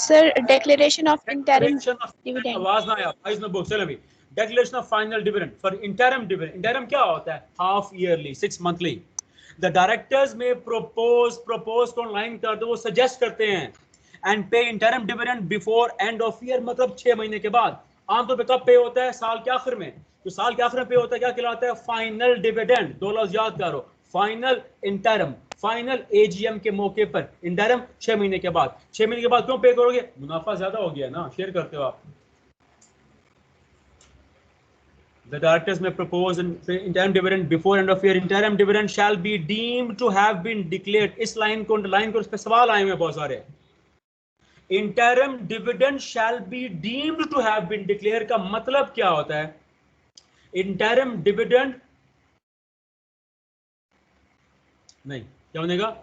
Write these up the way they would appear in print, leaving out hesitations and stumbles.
Sir declaration of interim dividend. आवाज ना आया प्राइस में बुक। चलो अभी declaration of final dividend for interim dividend. Interim क्या होता है? Half yearly, 6 monthly. The directors में प्रपोज को लाइन कर दो, वो सजेस्ट करते हैं एंड पे interim dividend before end of year, मतलब 6 महीने के बाद। आमतौर पे कब पे होता है? साल के आखिर में। तो साल के आखिर में पे होता है, क्या कहलाता है? Final dividend. दो लफ्ज याद करो, फाइनल, इंटरिम। फाइनल एजीएम के मौके पर, इंटरिम 6 महीने के बाद। 6 महीने के बाद क्यों पे करोगे? मुनाफा ज्यादा हो गया ना, शेयर करते हो आप। The directors may propose an interim dividend before end of year. Interim dividend shall be deemed to have been declared. इस लाइन को इस पे सवाल आए हुए बहुत सारे। Interim dividend shall be deemed to have been declared का मतलब क्या होता है? Interim dividend नहीं, क्या बनेगा?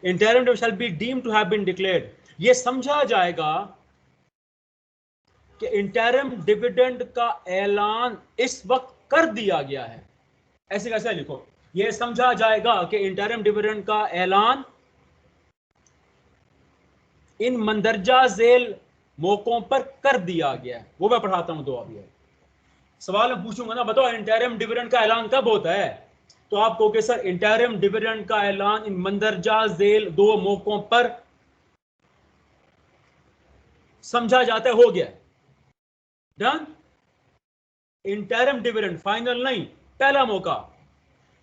Interim dividend shall be deemed to have been declared. ये समझा जाएगा कि इंटरिम डिविडेंड का ऐलान इस वक्त कर दिया गया है। ऐसे कैसे लिखो? यह समझा जाएगा कि इंटरिम डिविडेंड का ऐलान इन मंदरजा झेल मौकों पर कर दिया गया है। वो मैं पढ़ाता हूं दो। अभी सवाल मैं पूछूंगा ना, बताओ इंटरिम डिविडेंड का ऐलान कब होता है? तो आप कहोगे सर इंटरिम डिविडेंड का ऐलान इन मंदरजा झेल 2 मौकों पर समझा जाता है, हो गया। डन। इंटरिम डिविडेंड फाइनल नहीं, पहला मौका।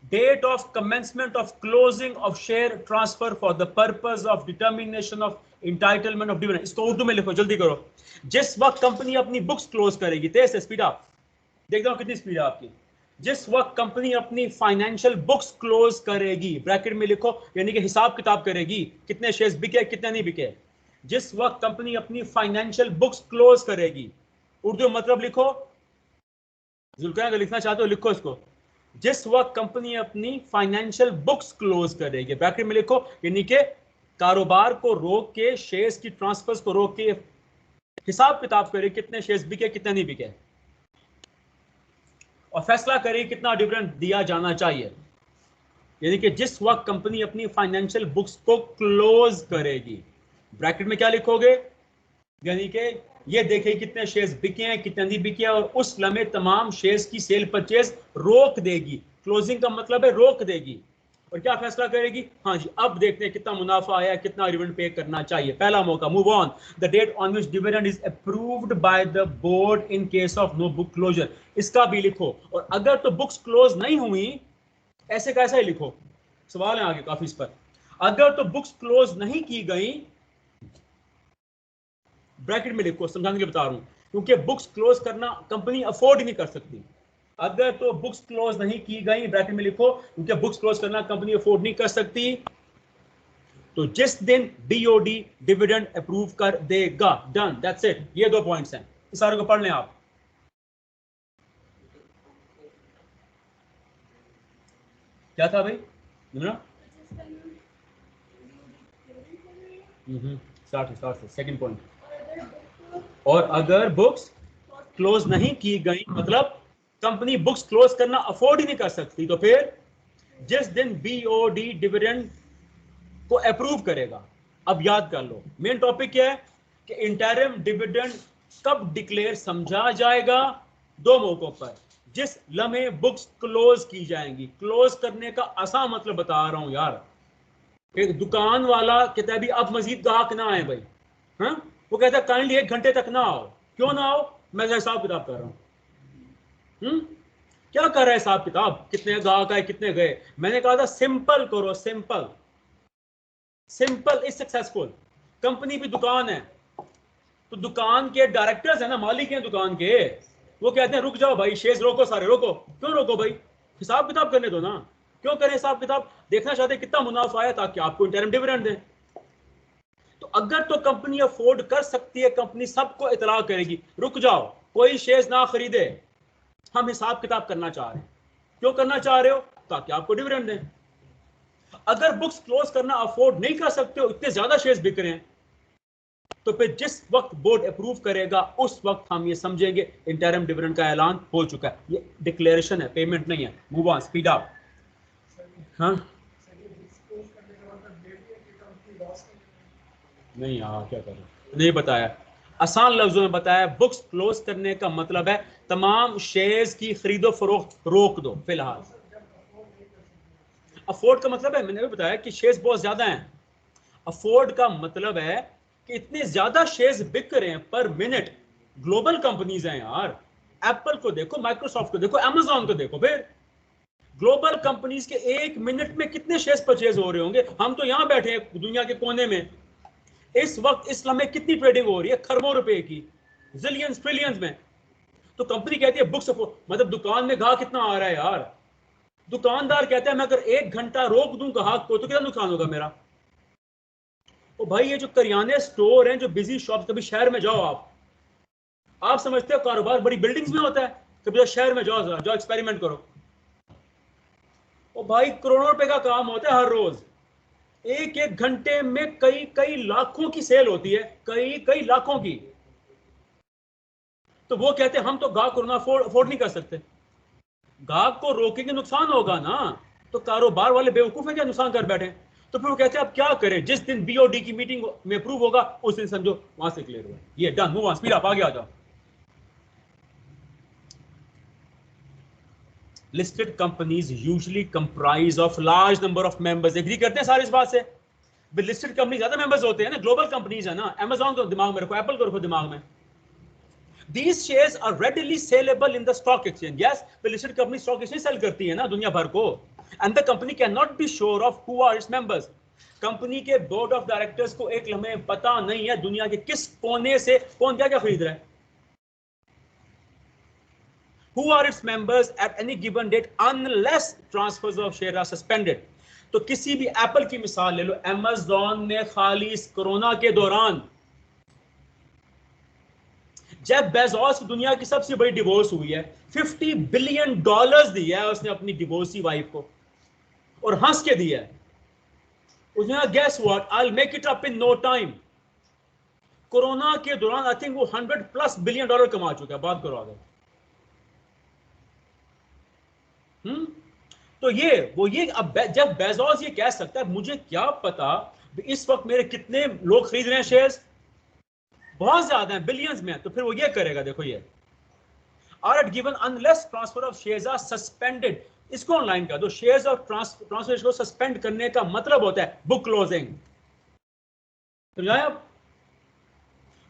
Date of commencement of closing of share transfer for the purpose of determination of entitlement of dividend. इसको उर्दू में लिखो, जल्दी करो। जिस वक्त कंपनी अपनी बुक्स क्लोज करेगी, तेज से स्पीड अप, देखता हूं कितनी स्पीड है आपकी। जिस वक्त कंपनी अपनी फाइनेंशियल बुक्स क्लोज करेगी, ब्रैकेट में लिखो, यानी कि हिसाब किताब करेगी, कितने शेयर्स बिके कितने नहीं बिके। जिस वक्त कंपनी अपनी फाइनेंशियल बुक्स क्लोज करेगी, उर्दू मतलब लिखो, जुल्फिकार लिखना चाहते हो लिखो इसको। जिस वक्त कंपनी अपनी फाइनेंशियल बुक्स क्लोज करेगी, ब्रैकेट में लिखो, यानी कि कारोबार को रोक के, शेयर्स की ट्रांसफर्स को रोक के हिसाब किताब करेगी, कितने शेयर्स बिके कितने नहीं बिके, और फैसला करेगी कितना डिविडेंड दिया जाना चाहिए। यानी कि जिस वक्त कंपनी अपनी फाइनेंशियल बुक्स को क्लोज करेगी, ब्रैकेट में क्या लिखोगे, यानी कि ये देखें कितने शेयर्स बिके हैं कितने नहीं बिके, और उस लम्हे तमाम शेयर्स की सेल परचेज रोक देगी। क्लोजिंग का मतलब है रोक देगी। और क्या फैसला करेगी? हाँ जी, अब देखते हैं कितना मुनाफा आया, कितना डिविडेंड पे करना चाहिए। पहला मौका। Move on. The date on which dividend is approved by the board in case of no book closure. इसका भी लिखो। और अगर तो बुक्स क्लोज नहीं हुई, ऐसे कैसा ही लिखो, सवाल है आगे काफी इस पर। अगर तो बुक्स क्लोज नहीं की गई, ब्रैकेट में लिखो, समझाने के बता रहा हूं, क्योंकि बुक्स क्लोज करना कंपनी अफोर्ड ही नहीं कर सकती। अगर तो बुक्स क्लोज नहीं की गई, ब्रैकेट में लिखो, क्योंकि बुक्स क्लोज करना कंपनी अफोर्ड नहीं कर सकती, तो जिस दिन बीओडी डिविडेंड अप्रूव कर देगा। Done, that's it. ये 2 पॉइंट्स हैं, इस सारे को पढ़ लें आप। क्या था भाई? Second point. और अगर बुक्स क्लोज नहीं की गई, मतलब कंपनी बुक्स क्लोज करना अफोर्ड ही नहीं कर सकती, तो फिर जिस दिन बीओडी डिविडेंड को अप्रूव करेगा। अब याद कर लो, मेन टॉपिक क्या है कि इंटरिम डिविडेंड कब डिक्लेयर समझा जाएगा? 2 मौकों पर, जिस लम्हे बुक्स क्लोज की जाएंगी। क्लोज करने का आसान मतलब बता रहा हूं यार। एक दुकान वाला कहता है भी अब मजीद ग्राहक ना आए भाई, हाँ, वो कहता है काइंडली 1 घंटे तक ना आओ। क्यों ना आओ? मैं हिसाब किताब कर रहा हूं। क्या कर रहा है हिसाब किताब, कितने ग्राहक आए कितने गए। मैंने कहा था सिंपल करो, simple. Simple is successful. Company भी दुकान है, तो दुकान के डायरेक्टर्स है ना, मालिक हैं दुकान के, वो कहते हैं रुक जाओ भाई, शेयर्स रोको, सारे रोको। क्यों रोको भाई? हिसाब किताब करने दो ना। क्यों करें हिसाब किताब? देखना चाहते कितना मुनाफा आया, ताकि आपको इंटरिम डिविडेंड दें। तो अगर तो कंपनी अफोर्ड कर सकती है, कंपनी सबको इतला करेगी, रुक जाओ, कोई शेयर्स ना खरीदे, हम हिसाब किताब करना चाह रहे हैं। क्यों करना चाह रहे हो? ताकि आपको डिविडेंड दें। अगर बुक्स क्लोज करना अफोर्ड नहीं कर सकते हो, इतने ज्यादा शेयर्स बिक रहे हैं, तो फिर जिस वक्त बोर्ड अप्रूव करेगा, उस वक्त हम ये समझेंगे इंटरिम डिविडेंड का ऐलान हो चुका है। ये डिक्लेरेशन है, पेमेंट नहीं है। Move on, speed up. हाँ, नहीं यार क्या करें, नहीं बताया। आसान लफ्जों में बताया, बुक्स क्लोज करने का मतलब है तमाम शेयर्स की खरीदो फरोख्त रोक दो फिलहाल। अफोर्ड का मतलब है, मैंने भी बताया कि शेयर्स बहुत ज्यादा हैं। अफोर्ड का मतलब है कि इतने ज्यादा शेयर्स बिक रहे हैं पर मिनट। ग्लोबल कंपनीज हैं यार, एप्पल को देखो, माइक्रोसॉफ्ट को देखो, अमेजॉन को देखो, फिर ग्लोबल कंपनीज के एक मिनट में कितने शेयर्स परचेज हो रहे होंगे। हम तो यहां बैठे हैं दुनिया के कोने में, इस वक्त इस लम्हे कितनी ट्रेडिंग हो रही है, खरबों रुपए की, जिलियंस ट्रिलियंस में। तो कंपनी कहती है बुक्स, मतलब दुकान में घाह कितना आ रहा है यार। दुकानदार कहता है मैं अगर 1 घंटा रोक दूं ग्राहक को तो कितना नुकसान होगा मेरा। तो भाई ये जो करियाने स्टोर हैं, जो बिजी शॉप, कभी शहर में जाओ आप समझते हो कारोबार बड़ी बिल्डिंग्स में होता है, कभी तो शहर में जाओ, जाओ एक्सपेरिमेंट करो। ओ भाई करोड़ों रुपए का काम होता है हर रोज, एक एक घंटे में कई कई लाखों की सेल होती है, कई कई लाखों की। तो वो कहते हैं हम तो गाहक को अफोर्ड नहीं कर सकते। गाहक को रोकेंगे नुकसान होगा ना, तो कारोबार वाले बेवकूफ है क्या नुकसान कर बैठे। तो फिर वो कहते हैं अब क्या करें, जिस दिन बीओडी की मीटिंग में अप्रूव होगा उस दिन समझो वहां से क्लियर हुआ, ये done, move on, speed up, आगे आ जाओ। Listed companies usually comprise of large number of members, agree करते हैं सारे इस बात से। लिस्टेड कंपनी ज्यादा मेंबर्स होते हैं ना, ग्लोबल कंपनीज है ना, अमेजॉन को दिमाग में रखो, एप्पल को रखो दिमाग में। These shares are readily saleable in the stock exchange. Yes, the listed company stock exchange sell करती है ना दुनिया भर को, and the company cannot be sure of who are its members. Company के बोर्ड ऑफ डायरेक्टर्स को एक लम्हे पता नहीं है दुनिया के किस कोने से कौन क्या क्या खरीद रहा है। Who are its members at any given date unless transfers of share are suspended. तो किसी भी एप्पल की मिसाल ले लो, अमेजॉन ने खाली इस कोरोना के दौरान, जेफ बेजोस की दुनिया की सबसे बड़ी डिवोर्स हुई है, $50 बिलियन दिया है उसने अपनी डिवोर्सी वाइफ को, और हंस के दिया है। उसने कहा guess what, I will make it up in no time. Corona के दौरान आई थिंक वो $100+ बिलियन कमा चुका है, बात करो आगे। तो ये अब जब बेजोस ये कह सकता है मुझे क्या पता इस वक्त मेरे कितने लोग खरीद रहे हैं शेयर्स, बहुत ज्यादा है, बिलियंस में, तो फिर वो ये करेगा, देखो ये are at given unless transfer of shares are suspended. इसको ऑनलाइन कर दो, शेयर्स ऑफ ट्रांसफर को सस्पेंड करने का मतलब होता है बुक क्लोजिंग, समझाया आप।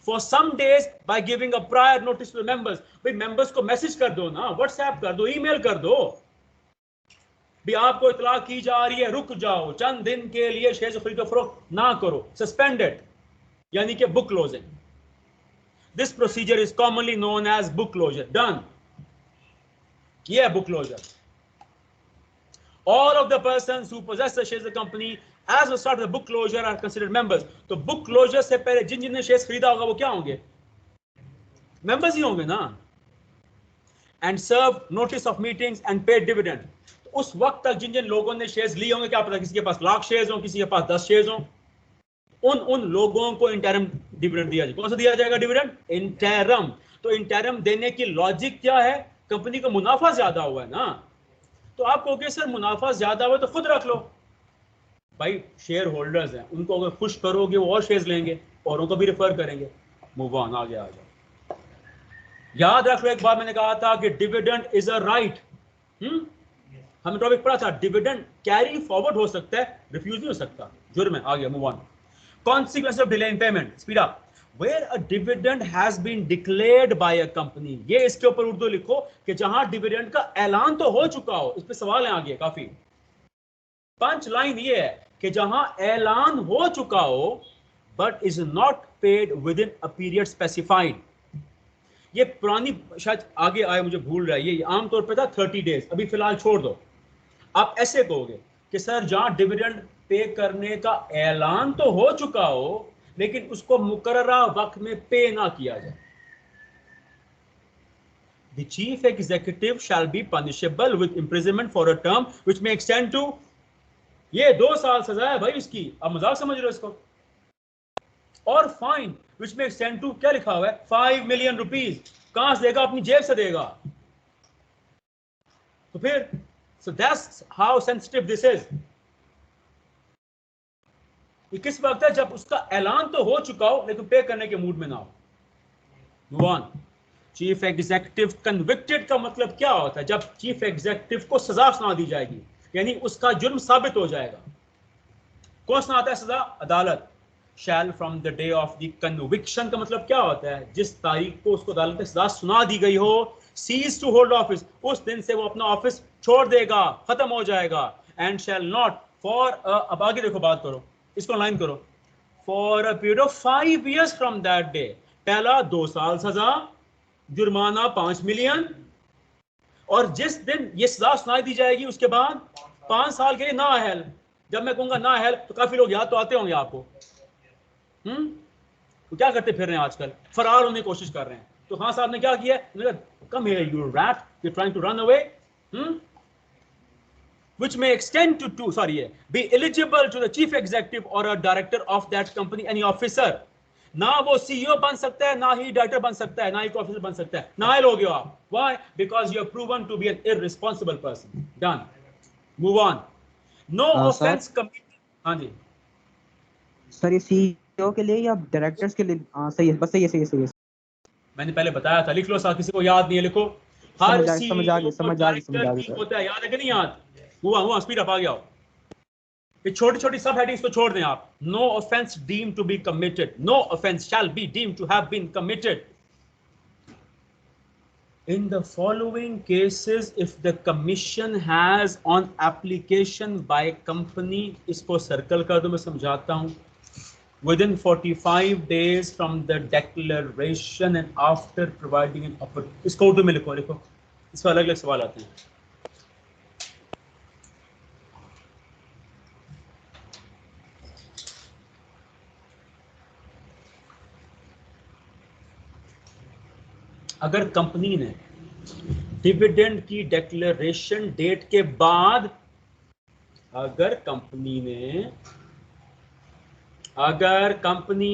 For some days by giving a prior notice to members, भाई मेंबर्स को मैसेज कर दो ना, व्हाट्सएप कर दो, ईमेल कर दो, भी आपको इतला की जा रही है, रुक जाओ, चंद दिन के लिए शेयर खरीदो फरोख्त ना करो, सस्पेंडेड, यानी कि book closing. This procedure is commonly known as book closure, done, ये है book closure. All of the persons who possess the shares of the company as a start of the book closure are considered members. तो book closure से पहले जिन जिन ने shares खरीदा होगा वो क्या होंगे, मेंबर्स ही होंगे ना। And serve notice of meetings and paid dividend, तो उस वक्त तक जिन जिन लोगों ने शेयर्स लिए होंगे, क्या पता किसी के पास लाख शेयर्स हो, किसी के पास 10 शेयर्स हो, उन लोगों को इंटरम डिविडेंड दिया जाएगा। कौन सा दिया जाएगा डिविडेंड, इंटरम। तो इंटरम देने की लॉजिक क्या है, कंपनी का मुनाफा ज्यादा हुआ है ना, तो आप कहोगे सर मुनाफा ज्यादा हुआ तो खुद रख लो। भाई शेयर होल्डर्स हैं, उनको अगर खुश करोगे वो और शेयर्स लेंगे, औरों को भी रेफर करेंगे। मूव ऑन, आगे आ जाओ। याद रख लो एक बार मैंने कहा था कि डिविडेंड इज अ राइट। हमने टॉपिक पढ़ा था, डिविडेंड कैरी फॉरवर्ड हो सकता है, रिफ्यूज नहीं हो सकता, जुर्म है। आगे move on. Consequence of delay in payment, speed up. Where a dividend has been declared by a company, ये इसके ऊपर उर्दू लिखो कि जहां डिविडेंड का ऐलान तो हो चुका हो, इस पे सवाल है आगे काफी। पंच लाइन ये है कि जहां ऐलान हो चुका हो but is not paid with in a period specified. ये पुरानी शायद आगे आए, मुझे भूल रहा है, ये आमतौर पर था 30 डेज, अभी फिलहाल छोड़ दो। आप ऐसे कहोगे कि सर जहां डिविडेंड पे करने का ऐलान तो हो चुका हो लेकिन उसको मुकर्ररा वक्त में पे ना किया जाए, the chief executive shall be punishable with imprisonment for a term which may extend to, ये 2 साल सजा है भाई इसकी, अब मजाक समझ रहे हो इसको, और fine which may extend to, क्या लिखा हुआ है, 5 मिलियन रुपीज। कहां से देगा, अपनी जेब से देगा। तो फिर so that's how sensitive this is। ये किस वक्त है? जब उसका ऐलान तो हो चुका हो लेकिन पे करने के मूड में ना हो। Move on. Chief executive convicted का मतलब क्या होता है? जब चीफ एग्जीक्यूटिव को सजा सुना दी जाएगी, यानी उसका जुर्म साबित हो जाएगा। कौन सुनाता है सजा? अदालत। Shall from the day of the conviction का मतलब क्या होता है? जिस तारीख को उसको अदालत में सजा सुना दी गई हो, सीज टू होल्ड ऑफिस, उस दिन से वो अपना ऑफिस छोड़ देगा, खत्म हो जाएगा। एंड शैल नॉट फॉर, अब आगे देखो, बात करो, इसको लाइन करो, for a period of 5 years from that day. पहला 2 साल सजा, जुर्माना 5 मिलियन, और जिस दिन ये सजा सुनाई दी जाएगी उसके बाद 5 साल के लिए ना अहल। जब मैं कहूंगा ना अहल तो काफी लोग याद तो आते होंगे आपको। तो क्या करते फिर रहे हैं आजकल? फरार होने की कोशिश कर रहे हैं। तो खान साहब ने क्या किया? Come here you rat, you trying to run away, which may extend to be eligible to the chief executive or a director of that company, any officer। ना वो सीईओ बन सकता है, ना ही डायरेक्टर बन सकता है, ना ही ऑफिसर बन सकता है। ना ही लोग हो आप। Why? Because you have proven to be an irresponsible person। Done। Move on। No sir offense committed। हाँ जी। सर ये सीईओ के लिए या डायरेक्टर्स के लिए? सही है, बस सही है। मैंने पहले बताया था, लिख लो साथ, किसी को याद नहीं है लिखो। हर समझ आ सीईओ गई को डायरेक्टर की सर। होता है, याद है कि नहीं याद? हुआ स्पीड अप आ गया। ये छोटी छोटी सब हेडिंग्स को छोड़ दें आप। No offence deem to be committed, no offence shall be deem to have been committed in the following cases if the commission has on application by company। इसको सर्कल कर दो, मैं समझाता हूं। within 45 days from the declaration and after providing an offer। इसको उर्दू में लिखो इसमें अलग अलग सवाल आते हैं। अगर कंपनी ने डिविडेंड की डिक्लेरेशन डेट के बाद, अगर कंपनी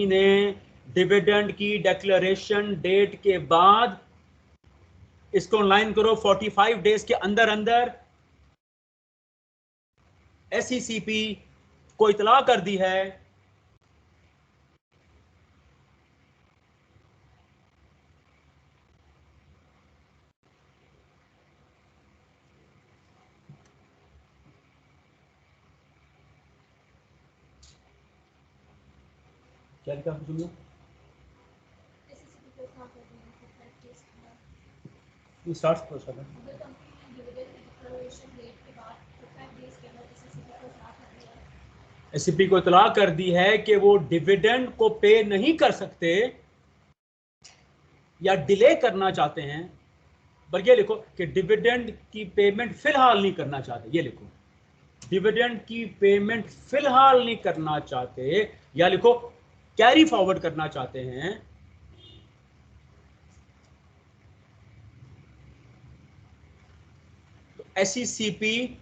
ने डिविडेंड की डिक्लेरेशन डेट के बाद, इसको लाइन करो, 45 डेज के अंदर अंदर एसईसीपी को इतला कर दी है, क्या लिखा तुमने? एसईसीपी को इतला कर दी है कि वो डिविडेंड को पे नहीं कर सकते या डिले करना चाहते हैं। बल्कि ये लिखो कि डिविडेंड की पेमेंट फिलहाल नहीं करना चाहते। ये लिखो, डिविडेंड की पेमेंट फिलहाल नहीं करना चाहते, या लिखो कैरी फॉरवर्ड करना चाहते हैं। तो एसईसीपी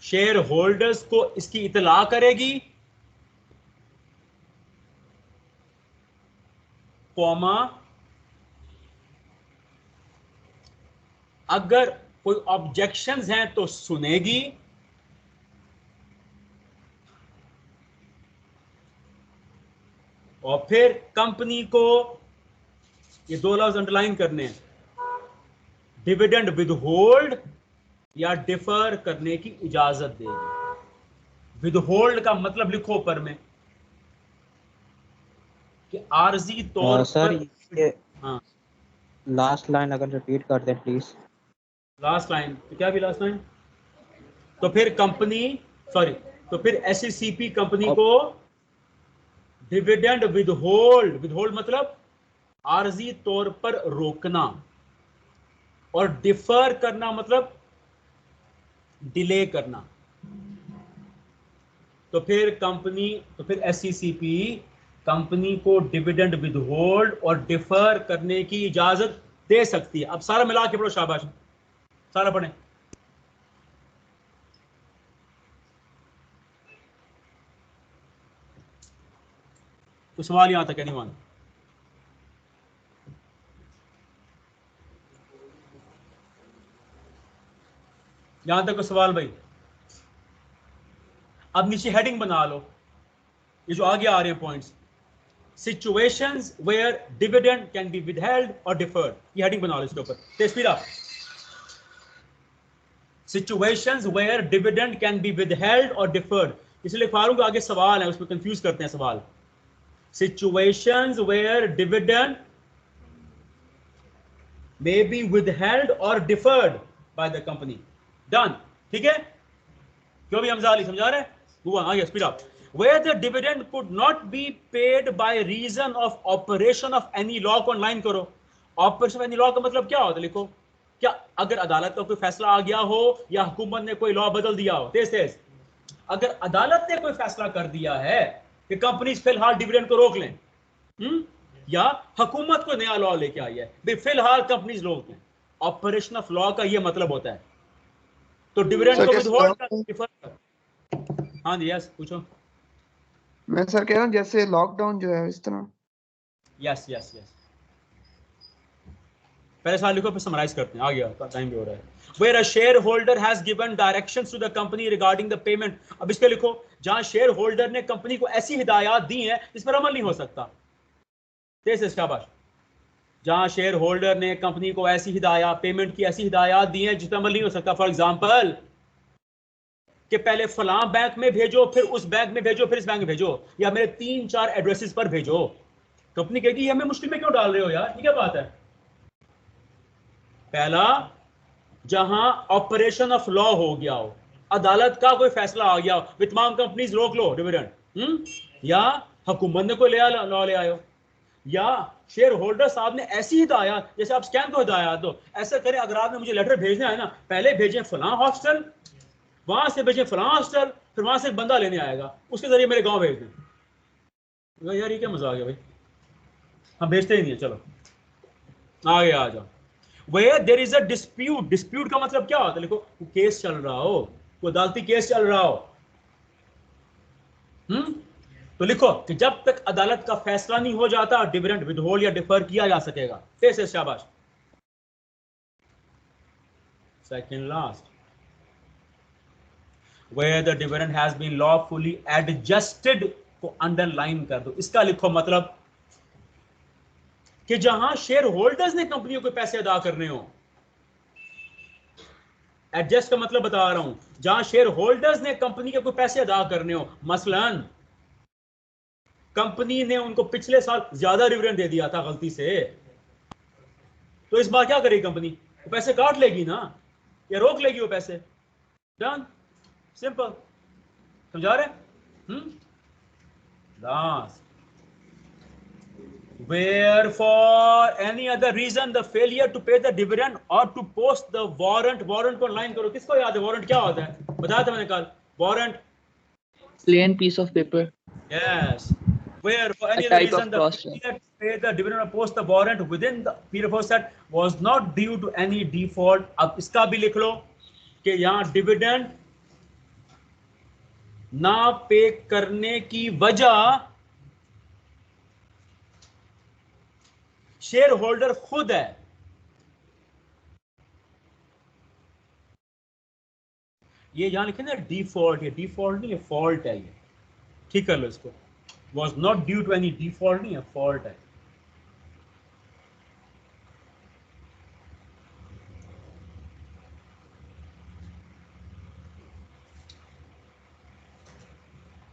शेयर होल्डर्स को इसकी इतला करेगी, कॉमा, अगर कोई ऑब्जेक्शंस हैं तो सुनेगी, और फिर कंपनी को ये 2 लफ्ज अंडरलाइन करने हैं, डिविडेंड विदहोल्ड या डिफर करने की इजाजत देगी। विदहोल्ड का मतलब लिखो ऊपर में कि आर्जी तौर सर पर। ये हाँ, लास्ट लाइन अगर रिपीट कर दें प्लीज। लास्ट लाइन क्या भी लास्ट लाइन? तो फिर कंपनी, सॉरी, तो फिर एसईसीपी कंपनी को डिविडेंड विदहोल्ड मतलब आर्जी तौर पर रोकना, और डिफर करना मतलब डिले करना। तो फिर एसईसीपी कंपनी को डिविडेंड विदहोल्ड और डिफर करने की इजाजत दे सकती है। अब सारा मिला के पढ़ो, शाबाश, सारा पढ़े। तो सवाल यहां तक एनीवन? यहां तक कोई सवाल भाई? अब नीचे हेडिंग बना लो, ये जो आगे आ रहे हैं points, situations where dividend can be withheld और डिफर्ड, ये हेडिंग बना लो इसके ऊपर। तेजपीरा, situations where dividend can be withheld और डिफर्ड, इसलिए लिखवा रहा हूं कि आगे सवाल है उसमें कंफ्यूज करते हैं सवाल। Situations where dividend may be withheld or deferred by the company. Done. ठीक है? क्यों भी हमजा अली समझा रहे हैं? हुआ, आगे speed up. Where the dividend could not be paid by reason of operation of any law को ऑनलाइन करो। ऑपरेशन ऑफ एनी लॉ का मतलब क्या होता है? लिखो, क्या अगर अदालत का कोई फैसला आ गया हो या हुकूमत ने कोई लॉ बदल दिया हो, तेज तेज, अगर अदालत ने कोई फैसला कर दिया है कि कंपनी फिलहाल डिविडेंड को रोक लें, या हुकूमत को नया लॉ लेके आई है भाई फिलहाल कंपनीज रोक लें, ऑपरेशन ऑफ लॉ का ये मतलब होता है। तो डिविडेंड को विथहोल्ड कर। हाँ जी, यस पूछो। मैं सर कह रहा हूँ जैसे लॉकडाउन जो है इस तरह। यस यस यस, पहले साल लिखो फिर समराइज करते हैं, आ गया टाइम भी हो रहा है। Where a shareholder has given directions to the company regarding the payment, अब इसके लिखो जहां शेयर होल्डर ने कंपनी को ऐसी हिदायत दी है जिस पर अमल नहीं हो सकता। तेज से शाबाश। जहां शेयर होल्डर ने कंपनी को ऐसी हिदायत, पेमेंट की ऐसी हिदायत दी है जिस पर अमल नहीं हो सकता। फॉर एग्जांपल कि पहले फलां बैंक में भेजो, फिर उस बैंक में भेजो, फिर इस बैंक में भेजो, या मेरे 3-4 एड्रेसेस पर भेजो। कंपनी कहेगी हमें मुश्किल में क्यों डाल रहे हो यार, ये क्या बात है। पहला, जहां ऑपरेशन ऑफ लॉ हो गया हो, अदालत का कोई फैसला आ गया हो, तमाम कंपनीज रोक लो डिविडेंड, या हुकूमत ने कोई लॉ ले आयो, या शेयर होल्डर साहब ने ऐसी हिदायत, जैसे आप स्कैन को हिदायत दो, ऐसा करें अगर आपने मुझे लेटर भेजना है ना, पहले भेजें फलां हॉस्टल, वहां से भेजें फलां हॉस्टल, फिर वहां से एक बंदा लेने आएगा, उसके जरिए मेरे गांव भेज दें। यार ये क्या मजा आ गया भाई, हम भेजते ही नहीं है। चलो आगे आ जाओ। Where there is a dispute, dispute का मतलब क्या होता है? लिखो, केस चल रहा हो, कोई अदालती केस चल रहा हो, तो लिखो कि जब तक अदालत का फैसला नहीं हो जाता डिविडेंड विथहोल्ड या डिफर किया जा सकेगा। से शाबाश। Second last, where the dividend has been lawfully adjusted को अंडरलाइन कर दो। इसका लिखो मतलब कि जहां शेयर होल्डर्स ने कंपनियों को पैसे अदा करने हो, एडजस्ट का मतलब बता रहा हूं, जहां शेयर होल्डर्स ने कंपनी के कोई पैसे अदा करने हो, मसलन कंपनी ने उनको पिछले साल ज्यादा डिविडेंड दे दिया था गलती से, तो इस बार क्या करेगी कंपनी? वो पैसे काट लेगी ना, या रोक लेगी वो पैसे। डन, सिंपल, समझा रहे? Last, where for any other reason the failure to pay the dividend or to post the warrant, warrant को लाइन करो। किसको याद है warrant क्या होता है? बताया था मैंने कल, warrant plain piece of paper. Yes, where for any A other type reason of the cross check. failure to pay the dividend or post the warrant within the period of that was not due to any default। अब इसका भी लिख लो कि यहाँ dividend ना पे करने की वजह शेयर होल्डर खुद है। ये यहां लिखे ना डिफॉल्ट, ये डिफॉल्ट नहीं है, फॉल्ट है ये, ठीक कर लो इसको। Was not due to any, default नहीं है, फॉल्ट है।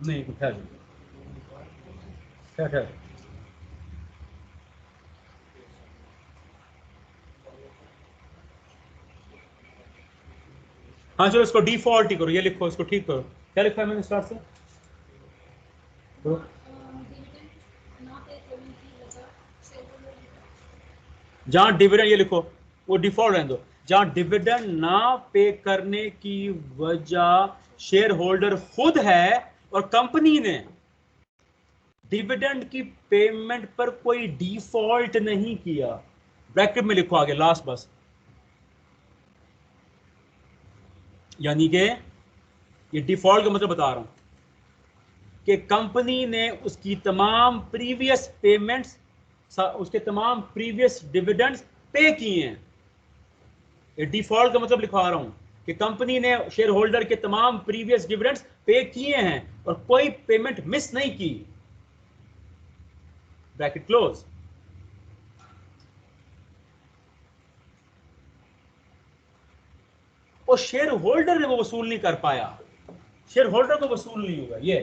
नहीं ठहर ठहर, हाँ चलो इसको डिफॉल्ट ही करो, ये लिखो, इसको ठीक करो। क्या लिखा है मैंने स्टार्ट से? जहां डिविडेंड, ये लिखो, वो डिफॉल्ट रहने दो, जहां डिविडेंड ना पे करने की वजह शेयर होल्डर खुद है और कंपनी ने डिविडेंड की पेमेंट पर कोई डिफॉल्ट नहीं किया। ब्रैकेट में लिखो आगे लास्ट बस, यानी कि ये डिफॉल्ट का मतलब बता रहा हूं कि कंपनी ने उसकी तमाम प्रीवियस पेमेंट्स, उसके तमाम प्रीवियस डिविडेंड्स पे किए हैं। ये डिफॉल्ट का मतलब लिखवा रहा हूं कि कंपनी ने शेयर होल्डर के तमाम प्रीवियस डिविडेंड्स पे किए हैं और कोई पेमेंट मिस नहीं की, ब्रैकेट क्लोज। और शेयर होल्डर ने वो वसूल नहीं कर पाया, शेयर होल्डर को वसूल नहीं हुआ। ये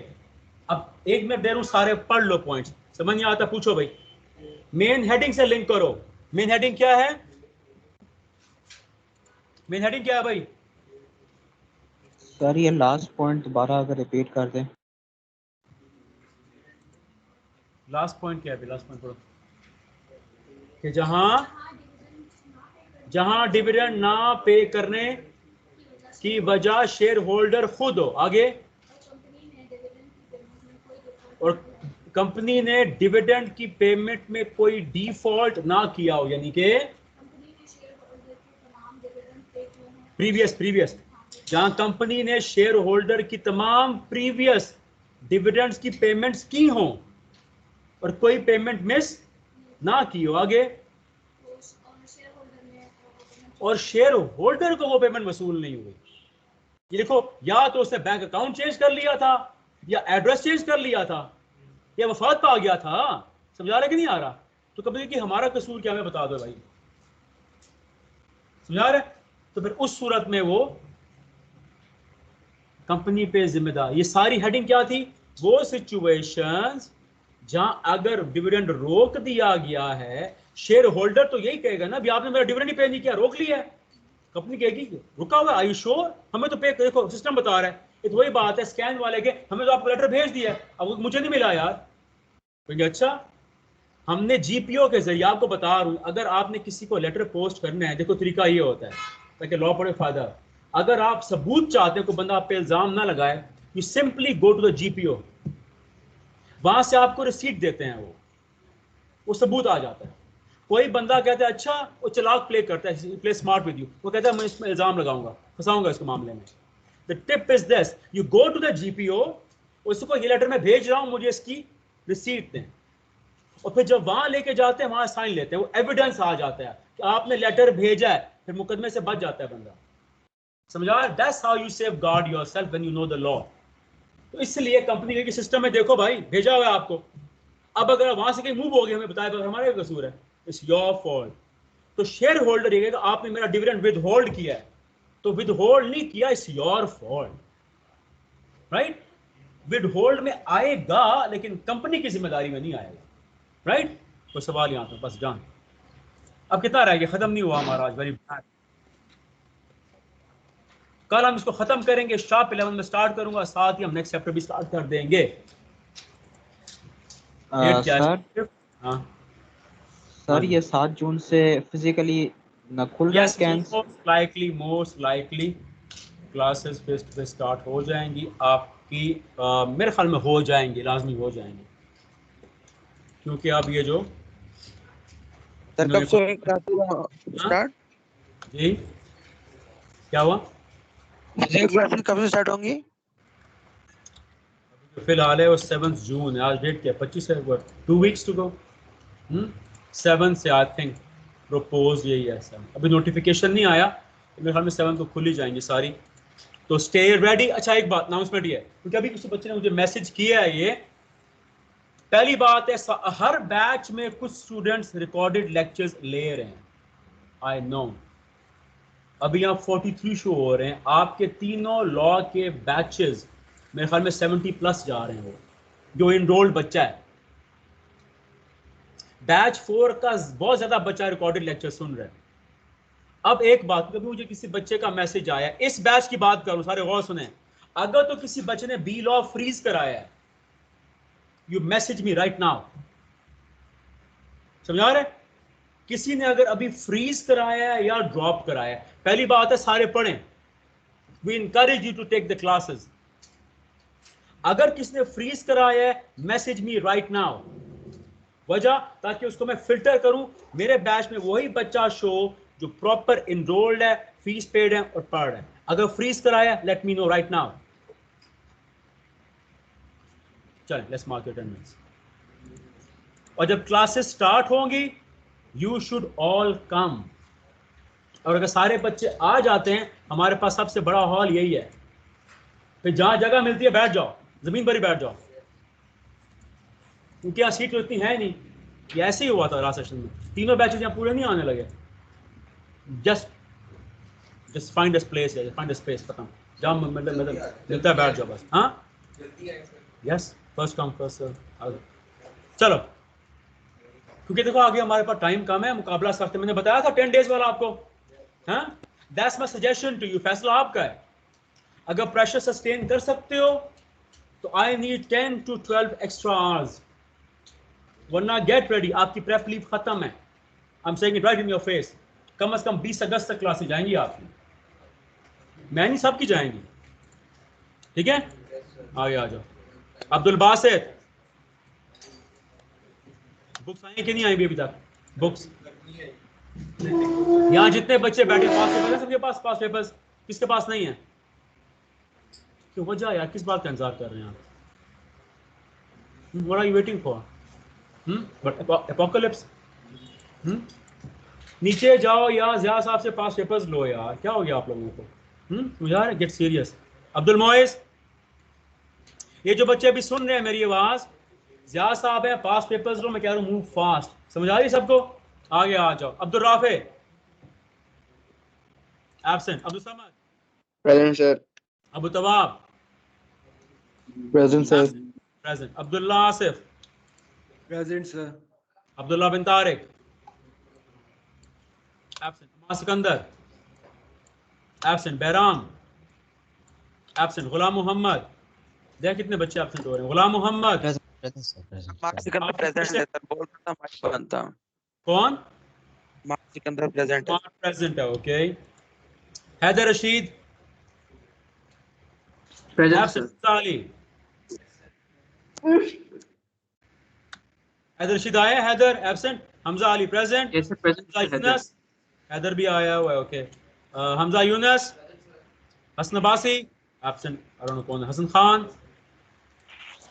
अब एक मैं दे रहा हूं, सारे पढ़ लो पॉइंट्स, समझ नहीं आता पूछो भाई। मेन हेडिंग से लिंक करो। मेन हेडिंग क्या है? मेन हेडिंग क्या है भाई? सर ये लास्ट पॉइंट दोबारा अगर रिपीट कर दें। लास्ट पॉइंट क्या है? लास्ट पॉइंट पढ़ो कि जहां डिविडेंड ना पे करने की वजह शेयर होल्डर खुद हो, आगे, और कंपनी ने डिविडेंड की पेमेंट में कोई डिफॉल्ट ना किया हो, यानी कि प्रीवियस जहां कंपनी ने शेयर होल्डर की तमाम प्रीवियस डिविडेंड्स की पेमेंट्स की हो और कोई पेमेंट मिस ना की हो, आगे, और शेयर होल्डर को वो पेमेंट वसूल नहीं हुई। ये देखो, या तो उसने बैंक अकाउंट चेंज कर लिया था, या एड्रेस चेंज कर लिया था, या वफात पा गया था। समझा रहे कि नहीं आ रहा? तो कभी कि हमारा कसूर क्या, हमें बता दो भाई। समझा रहे? तो फिर उस सूरत में वो कंपनी पे जिम्मेदार। ये सारी हेडिंग क्या थी? वो सिचुएशंस जहां अगर डिविडेंड रोक दिया गया है, शेयर होल्डर तो यही कहेगा ना, भी आपने मेरा डिविडेंड ही पे नहीं किया, रोक लिया है। कंपनी कहेगी रुका हुआ, आई श्योर, हमें तो पे, देखो सिस्टम बता रहा है। ये तो वही बात है स्कैन वाले के, हमें तो आपको लेटर भेज दिया, अब मुझे नहीं मिला यार। तो अच्छा, हमने जीपीओ के जरिए आपको बता रहा हूं, अगर आपने किसी को लेटर पोस्ट करना है, देखो तरीका ये होता है ताकि लॉ पढ़े फायदा। अगर आप सबूत चाहते हैं, कोई बंदा आप पे इल्जाम ना लगाए, you simply go to the GPO, वहां से आपको रिसीट देते हैं, वो सबूत आ जाता है। कोई बंदा कहता है अच्छा, वो चलाक प्ले करता है, प्ले स्मार्ट विद यू, वो कहता है मैं इसमें इल्जाम लगाऊंगा, फंसाऊंगा इसको मामले में। The tip is this, you go to the GPO, उसको ये लेटर मैं भेज रहा हूं, मुझे इसकी रिसीट दें, और फिर जब वहां लेके जाते हैं वहां साइन लेते हैं, वो एविडेंस आ जाता है कि आपने लेटर भेजा है, फिर मुकदमे से बच जाता है बंदा। समझा? That's how you save guard yourself when you know the law. तो इसलिए कंपनी के सिस्टम में देखो भाई, भेजा हुआ है आपको, अब अगर वहां से कहीं मूव हो गया, हमें बताया तो हमारा कसूर है, इट्स योर फॉल्ट। तो शेयर होल्डर ये कहेगा आपने मेरा डिविडेंड विद होल्ड किया है, तो विद होल्ड नहीं किया, it's your fault, right? With hold में आएगा लेकिन कंपनी की जिम्मेदारी में नहीं आएगा, राइट? कोई सवाल यहां पर? बस जान, अब कितना रह गया, खत्म नहीं हुआ हमारा आज, वेरी बैड। कल हम इसको खत्म करेंगे, शार्प 11 में स्टार्ट करूंगा, साथ ही हम नेक्स्ट चैप्टर भी स्टार्ट कर देंगे। डेट क्या है? हाँ सर ये 7 जून से फिजिकली न खुल रहा है यस, कैंस। Most likely classes face to face start हो जाएंगी आपकी, मेरे ख्याल में हो जाएंगी, लाजमी हो जाएंगी, क्योंकि अब ये जो सर कब से क्लासेस स्टार्ट? जी क्या हुआ? क्लासेस कब से स्टार्ट होंगी? फिलहाल है वो 7 जून है, आज डेट क्या, 25 है, 2 वीक्स टू गो। 7 से आई थिंक प्रपोज यही है सर, अभी नोटिफिकेशन नहीं आया, मेरे ख्याल में 7 को खुल ही जाएंगी सारी, तो स्टे रेडी। अच्छा एक बात अनाउंसमेंट ये है, क्योंकि अभी किसी बच्चे ने मुझे मैसेज किया है, ये पहली बात है, हर बैच में कुछ स्टूडेंट्स रिकॉर्डेड लेक्चर्स ले रहे हैं, आई नो, अभी यहाँ 43 शो हो रहे हैं, आपके तीनों लॉ के बैचेस मेरे ख्याल में 70+ जा रहे हैं, वो जो इनरोल्ड बच्चा है। बैच 4 का बहुत ज्यादा बच्चा रिकॉर्डेड लेक्चर सुन रहे हैं। अब एक बात, कभी मुझे किसी बच्चे का मैसेज आया, इस बैच की बात करूं, सारे गौर सुने, अगर तो किसी बच्चे ने बी लॉ फ्रीज कराया है, you message me right now. समझा रहे? किसी ने अगर अभी फ्रीज कराया है या ड्रॉप कराया है, पहली बात है सारे पढ़ें, we encourage you to take the classes. अगर किसने फ्रीज कराया है, मैसेज मी राइट नाउ, वजह ताकि उसको मैं फिल्टर करूं, मेरे बैच में वही बच्चा शो जो प्रॉपर इनरोल्ड है, फीस पेड है और पढ़ रहा है। अगर फ्रीज कराया, let me know right now. चल लेट्स मार्क योर अटेंडेंस, और जब क्लासेस स्टार्ट होंगी, यू शुड ऑल कम, और अगर सारे बच्चे आ जाते हैं, हमारे पास सबसे बड़ा हॉल यही है, फिर जहां जगह मिलती है बैठ जाओ, जमीन पर ही बैठ जाओ, क्योंकि यहाँ सीट तो इतनी है नहीं। ये ऐसे ही हुआ था लास्ट सेशन में, तीनों बैचेस यहाँ पूरे नहीं आने लगे। जस्ट फाइंड अ प्लेस है, फाइंड अ स्पेस, खत्म, जहाँ मिलता है बैठ जाओ बस। हाँ yes, first come first serve. चलो, क्योंकि देखो आगे हमारे पास टाइम कम है, मुकाबला सख्त है, मैंने बताया था 10 डेज वाला आपको। हाँ, that's my suggestion to you, फैसला आपका है। अगर प्रेशर सस्टेन कर सकते हो तो I need 10 to 12 extra hours, वरना गेट रेडी, आपकी प्रेप लीव खत्म है। I am saying it right in your face. कम से कम 20 अगस्त तक क्लासेस जाएंगी आपकी, मैं नहीं सबकी जाएंगी, ठीक है। आगे आ जाओ। अब्दुल बासित, बुक्स आई कि नहीं आई भी अभी तक? बुक्स यहाँ जितने बच्चे बैठे पास पेपर है सबके पास पास पेपर्स, किसके पास नहीं है? क्यों वजह यार, किस बात का इंतजार कर रहे हैं आप? What are you waiting for? But apocalypse? नीचे जाओ या ज़िया साहब से पास पेपर्स लो यार, क्या हो गया आप लोगों को? यार गेट सीरियस। अब्दुल मोइस, ये जो बच्चे अभी सुन रहे हैं मेरी आवाज, ज़िया साहब है, पास पेपर्स लो, मैं कह रहा हूँ मूव फास्ट, समझ आ रही सबको? आगे आ जाओ। Abdul Rafay absent, Abdul Samad present sir. Abu Tawab present sir. Present, Abdullah Asif present sir. Abdullah bin Tariq absent, Amma Sikandar absent, Bairam absent, Ghulam Mohammad, देख कितने बच्चे एब्सेंट हो रहे हैं। गुलाम मोहम्मद सिकंदर प्रेजेंट है सर, बोल रहा था माइक बंद था। कौन? सिकंदर प्रेजेंट है। प्रेजेंट है, okay. Haider Rashid Present, absent, sir. Ali Haider Rashid आया, Haider absent, Hamza Ali present, Yes, sir. Present, Hamza sir. Heather. Younus, Haider भी आया हुआ है, okay. Hamza Younus, Hasan Abbasi absent, I don't know कौन है, Hasan Khan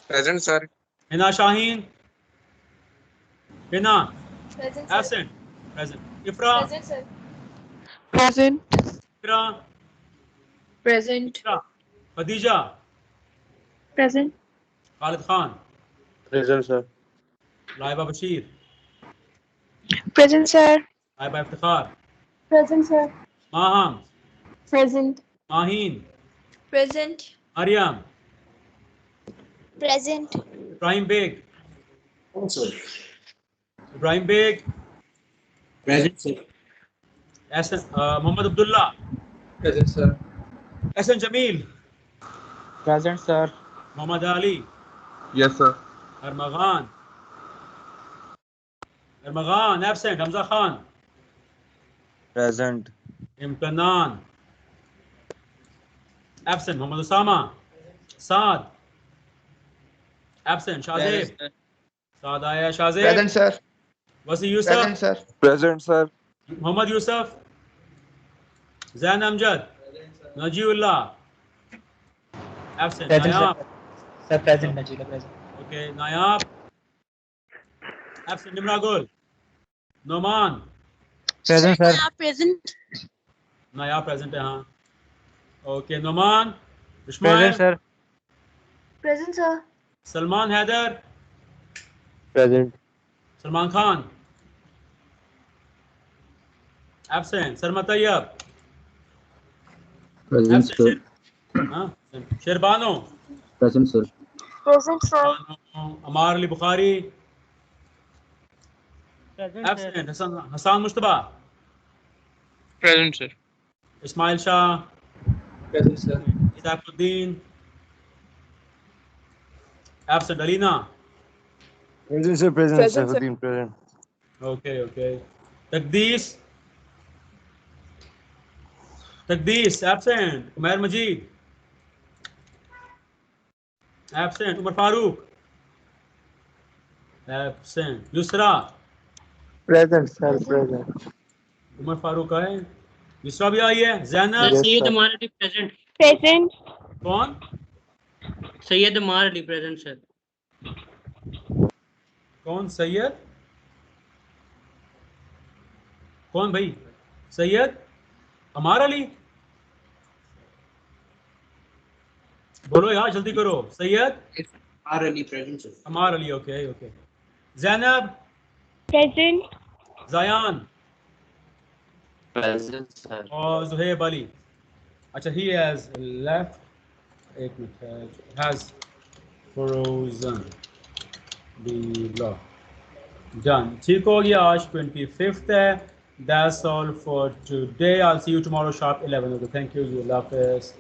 present sir. Hina Shaheen, Hina Present, sir. Absent, present, Ifra Present, sir. Present. Ifra, Present. Ifra, Khadija, Present. Khalid Khan, present sir. Laiba Bashir, Present, sir. Laiba Iftikhar, Present, sir. Maham, Present. Maheen, Present. Mariam, Present. Ibrahim Baig, Ibrahim Baig, present sir. Mohammad Abdullah, present sir. Ehsan Jameel, present sir. Mohammad Ali, yes sir. Armaghan, Armaghan absent, Hamza Khan, present. Imtinan absent, Mohammad Usama, Saad absent, Shahzeb, Saad आया, Shahzeb, present sir. Wasi present Yusuf, sir. Present sir. Mohammad Yusuf, Zain Amjad, Najiullah absent, Nayab sir present Najeela present. Okay, Nayab absent, Nimra Gul, Noman, present sir. Present. Nayab present है, हाँ okay, Noman, present Ismail, sir. Present, sir. Salman Haider, present. Salman Khan absent, Sarma Tayyab present absent, Sherbano present sir. Present, sir. Ammar Ali Bukhari absent, Hassan Mushtaba, present sir. Ismail Shah, present sir. Saifuddin absent, Alina present sir. Present, sir. Saifuddin present. Okay okay, Taqdees Taqdees absent, Umair Majeed absent, Umar Farooq absent, Yusra, present sir. Present. Umar Farooq आए, युसरा भी आई है, जैनब, सैयद अमार Ali present. Present. कौन? सैयद अमार Ali present, sir. कौन? सैयद कौन भाई? सैयद अमार अली, बोलो यार जल्दी करो। Syed Amar Ali present, sir. Ammar Ali, okay okay. Zainab, Present. Zayan Present, sir. और जुहेब अली। अच्छा, he has left, एक minute, has frozen the block। Done, ठीक हो गया। आज 25th है। That's all for today. I'll see you tomorrow sharp 11. Okay, thank you. Allah Hafiz.